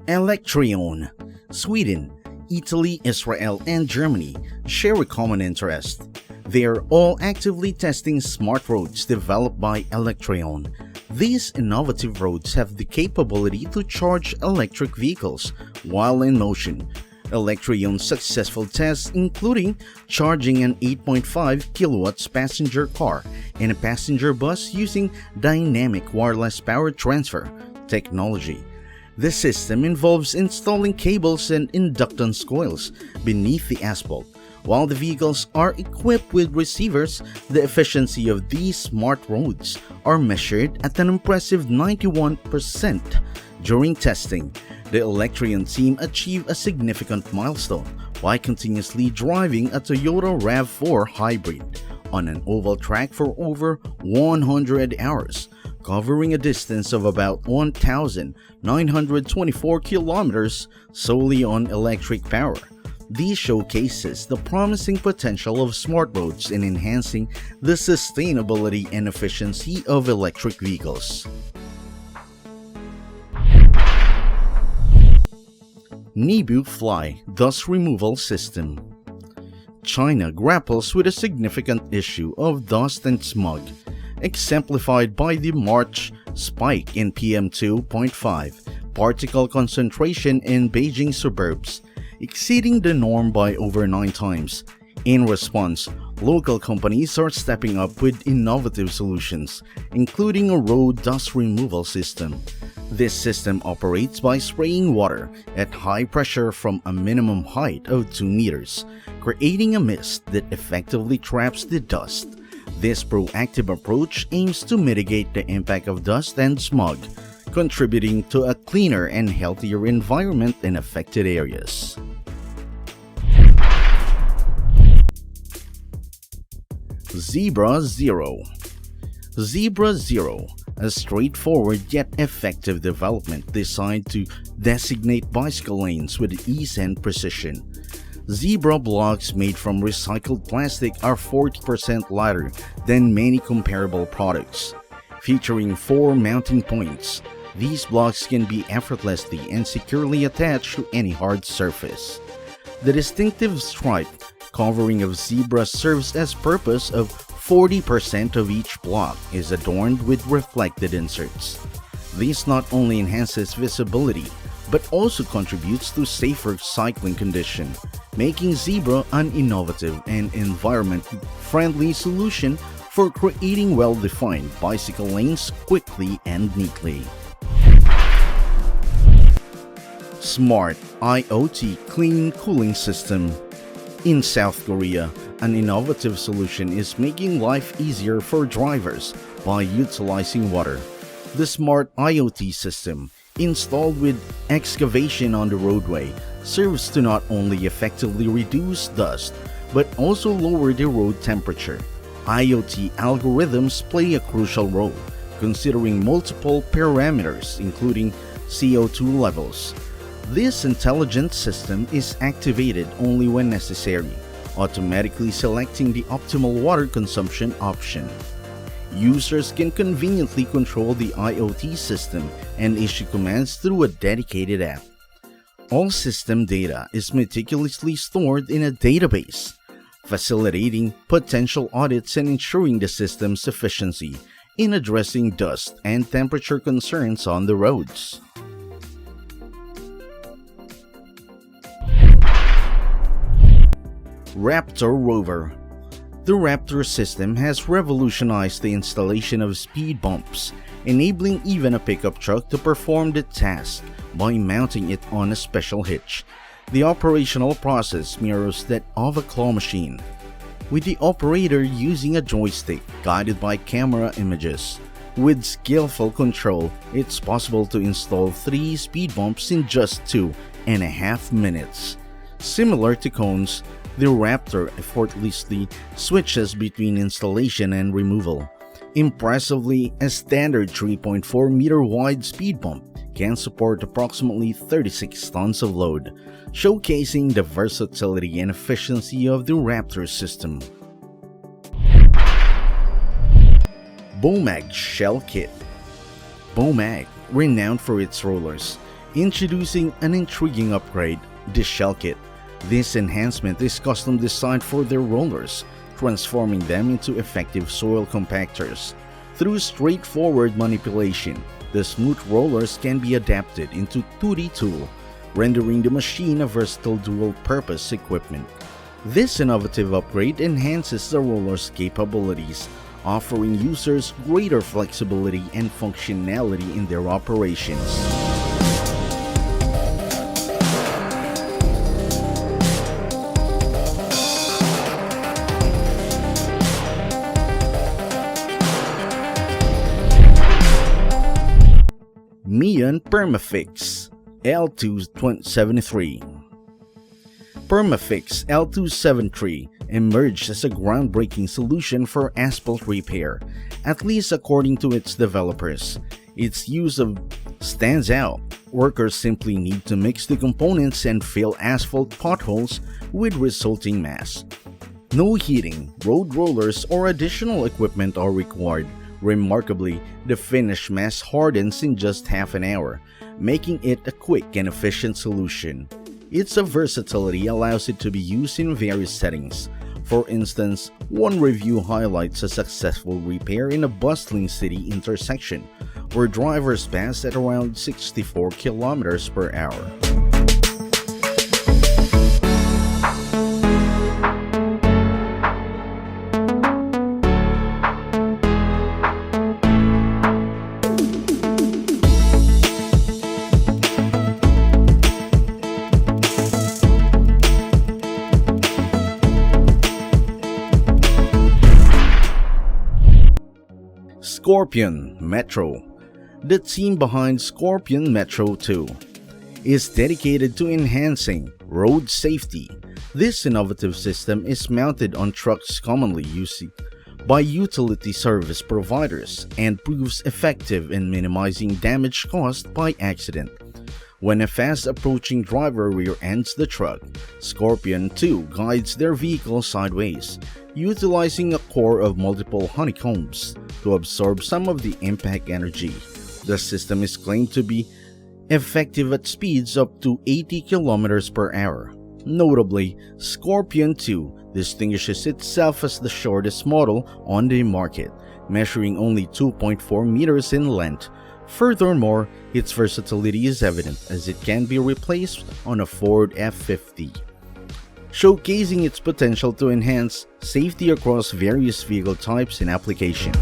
Electreon. Sweden, Italy, Israel, and Germany share a common interest. They are all actively testing smart roads developed by Electreon. These innovative roads have the capability to charge electric vehicles while in motion. Electreon's successful tests including charging an 8.5 kilowatts passenger car and a passenger bus using dynamic wireless power transfer technology. The system involves installing cables and inductance coils beneath the asphalt. While the vehicles are equipped with receivers, the efficiency of these smart roads are measured at an impressive 91% during testing. The Electreon team achieved a significant milestone by continuously driving a Toyota RAV4 hybrid on an oval track for over 100 hours, covering a distance of about 1,924 kilometers solely on electric power. This showcases the promising potential of smart roads in enhancing the sustainability and efficiency of electric vehicles. Nebufly dust removal system. China grapples with a significant issue of dust and smog, exemplified by the March spike in PM2.5 particle concentration in Beijing suburbs, exceeding the norm by over 9 times. In response, local companies are stepping up with innovative solutions, including a road dust removal system. This system operates by spraying water at high pressure from a minimum height of 2 meters, creating a mist that effectively traps the dust. This proactive approach aims to mitigate the impact of dust and smog, contributing to a cleaner and healthier environment in affected areas. Zebra Zero. Zebra Zero, a straightforward yet effective development designed to designate bicycle lanes with ease and precision. Zebra blocks made from recycled plastic are 40% lighter than many comparable products. Featuring 4 mounting points, these blocks can be effortlessly and securely attached to any hard surface. The distinctive striped covering of Zebra serves as purpose of 40% of each block is adorned with reflected inserts. This not only enhances visibility, but also contributes to safer cycling condition, making Zebra an innovative and environment-friendly solution for creating well-defined bicycle lanes quickly and neatly. Smart IoT Clean Cooling System. In South Korea, an innovative solution is making life easier for drivers by utilizing water. The smart IoT system, installed with excavation on the roadway, serves to not only effectively reduce dust, but also lower the road temperature. IoT algorithms play a crucial role, considering multiple parameters including CO2 levels. This intelligent system is activated only when necessary, automatically selecting the optimal water consumption option. Users can conveniently control the IoT system and issue commands through a dedicated app. All system data is meticulously stored in a database, facilitating potential audits and ensuring the system's efficiency in addressing dust and temperature concerns on the roads. RAPTOR Rover. The RAPTOR system has revolutionized the installation of speed bumps, enabling even a pickup truck to perform the task by mounting it on a special hitch. The operational process mirrors that of a claw machine, with the operator using a joystick guided by camera images. With skillful control, it's possible to install 3 speed bumps in just 2.5 minutes. Similar to cones, the RAPTOR effortlessly switches between installation and removal. Impressively, a standard 3.4 meter wide speed bump can support approximately 36 tons of load, showcasing the versatility and efficiency of the RAPTOR system. BOMAG Shell Kit. BOMAG, renowned for its rollers, Introducing an intriguing upgrade, the Shell Kit. This enhancement is custom designed for their rollers, transforming them into effective soil compactors. Through straightforward manipulation, the smooth rollers can be adapted into 2D tool, rendering the machine a versatile dual-purpose equipment. This innovative upgrade enhances the roller's capabilities, offering users greater flexibility and functionality in their operations. Meon PermaFyx L273. PermaFyx L273 emerged as a groundbreaking solution for asphalt repair, at least according to its developers. Its use stands out. Workers simply need to mix the components and fill asphalt potholes with resulting mass. No heating, road rollers, or additional equipment are required. Remarkably, the finished mass hardens in just half an hour, making it a quick and efficient solution. Its versatility allows it to be used in various settings. For instance, one review highlights a successful repair in a bustling city intersection, where drivers passed at around 64 km per hour. Scorpion Metro. The team behind Scorpion Metro 2 is dedicated to enhancing road safety. This innovative system is mounted on trucks commonly used by utility service providers and proves effective in minimizing damage caused by accident. When a fast-approaching driver rear-ends the truck, Scorpion 2 guides their vehicle sideways, utilizing a core of multiple honeycombs to absorb some of the impact energy. The system is claimed to be effective at speeds up to 80 km per hour. Notably, Scorpion 2 distinguishes itself as the shortest model on the market, measuring only 2.4 meters in length. Furthermore, its versatility is evident as it can be replaced on a Ford F-50, showcasing its potential to enhance safety across various vehicle types and application.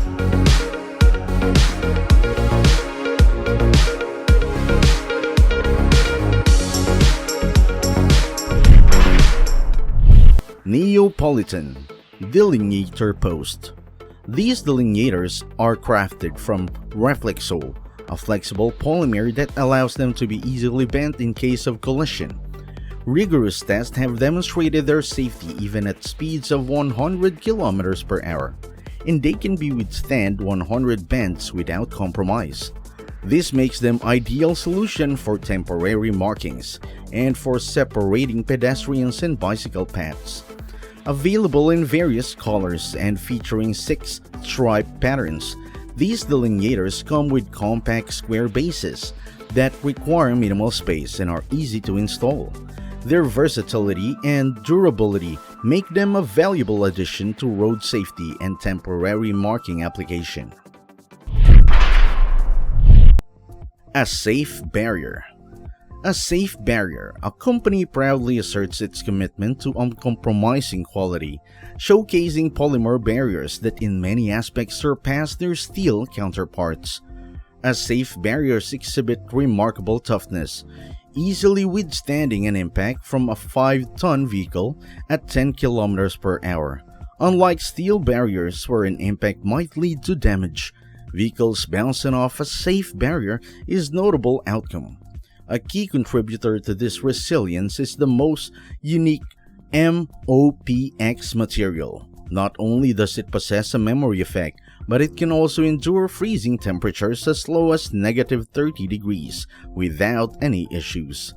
Neopolitan Delineator Post. These delineators are crafted from Reflexol, a flexible polymer that allows them to be easily bent in case of collision. Rigorous tests have demonstrated their safety even at speeds of 100 km per hour, and they can withstand 100 bends without compromise. This makes them ideal solution for temporary markings and for separating pedestrians and bicycle paths. Available in various colors and featuring 6 stripe patterns, these delineators come with compact square bases that require minimal space and are easy to install. Their versatility and durability make them a valuable addition to road safety and temporary marking application. A safe barrier. A safe barrier, a company proudly asserts its commitment to uncompromising quality, showcasing polymer barriers that in many aspects surpass their steel counterparts. As safe barriers exhibit remarkable toughness, easily withstanding an impact from a 5-ton vehicle at 10 km per hour. Unlike steel barriers where an impact might lead to damage, vehicles bouncing off a safe barrier is a notable outcome. A key contributor to this resilience is the most unique MOPX material. Not only does it possess a memory effect, but it can also endure freezing temperatures as low as -30 degrees without any issues.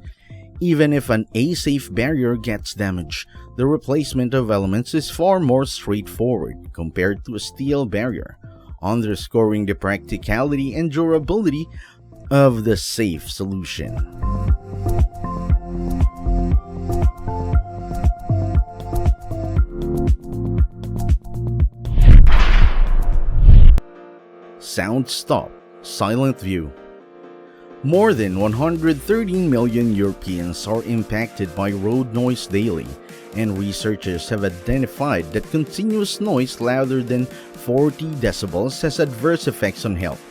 Even if an A-safe barrier gets damaged, the replacement of elements is far more straightforward compared to a steel barrier, underscoring the practicality and durability of the safe solution. Soundstop, SilentView. More than 113 million Europeans are impacted by road noise daily, and researchers have identified that continuous noise louder than 40 decibels has adverse effects on health.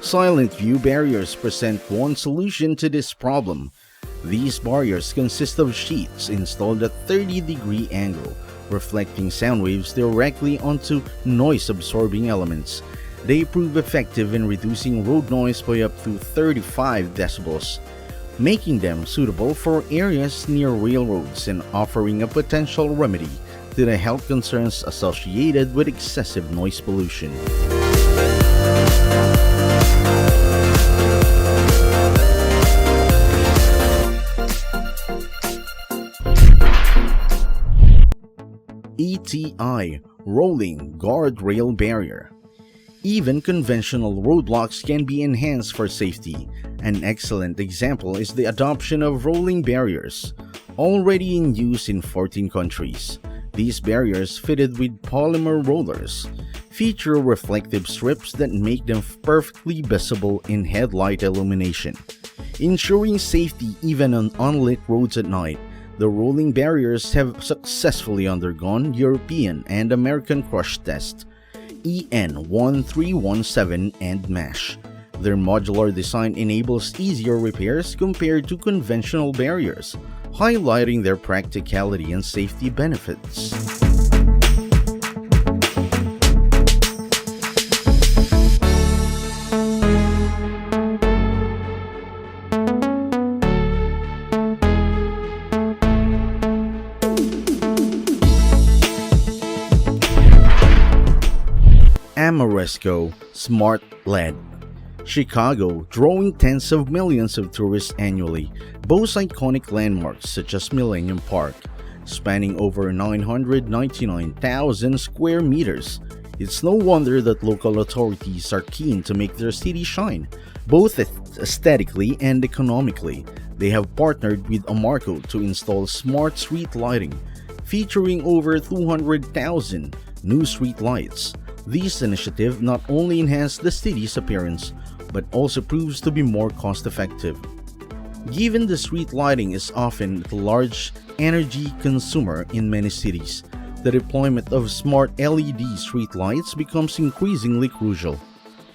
SilentView barriers present one solution to this problem. These barriers consist of sheets installed at 30-degree angle, reflecting sound waves directly onto noise-absorbing elements. They prove effective in reducing road noise by up to 35 decibels, making them suitable for areas near railroads and offering a potential remedy to the health concerns associated with excessive noise pollution. ETI, Rolling Guardrail Barrier. Even conventional roadblocks can be enhanced for safety. An excellent example is the adoption of rolling barriers, already in use in 14 countries. These barriers, fitted with polymer rollers, feature reflective strips that make them perfectly visible in headlight illumination, ensuring safety even on unlit roads at night. The rolling barriers have successfully undergone European and American crash tests, EN 1317 and MASH. Their modular design enables easier repairs compared to conventional barriers, highlighting their practicality and safety benefits. Ameresco Smart LED. Chicago, drawing tens of millions of tourists annually, boasts iconic landmarks such as Millennium Park, spanning over 999,000 square meters. It's no wonder that local authorities are keen to make their city shine, both aesthetically and economically. They have partnered with Ameresco to install smart street lighting, featuring over 200,000 new street lights. This initiative not only enhances the city's appearance, but also proves to be more cost-effective. Given the street lighting is often a large energy consumer in many cities, the deployment of smart LED street lights becomes increasingly crucial.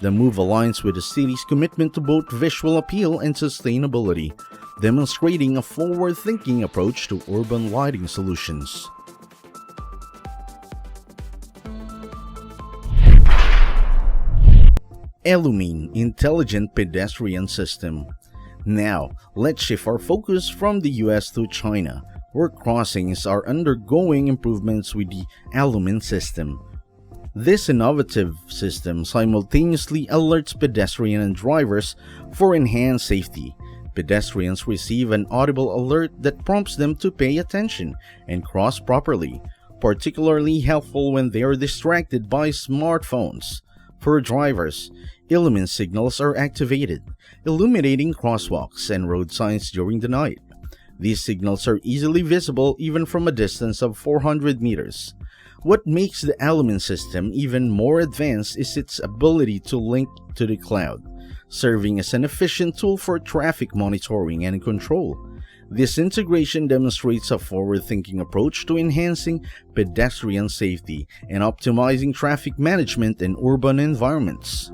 The move aligns with the city's commitment to both visual appeal and sustainability, demonstrating a forward-thinking approach to urban lighting solutions. ELLUMIN Intelligent Pedestrian System. Now, let's shift our focus from the US to China, where crossings are undergoing improvements with the ELLUMIN system. This innovative system simultaneously alerts pedestrians and drivers for enhanced safety. Pedestrians receive an audible alert that prompts them to pay attention and cross properly, particularly helpful when they are distracted by smartphones. For drivers, ELLUMIN signals are activated, illuminating crosswalks and road signs during the night. These signals are easily visible even from a distance of 400 meters. What makes the ELLUMIN system even more advanced is its ability to link to the cloud, serving as an efficient tool for traffic monitoring and control. This integration demonstrates a forward-thinking approach to enhancing pedestrian safety and optimizing traffic management in urban environments.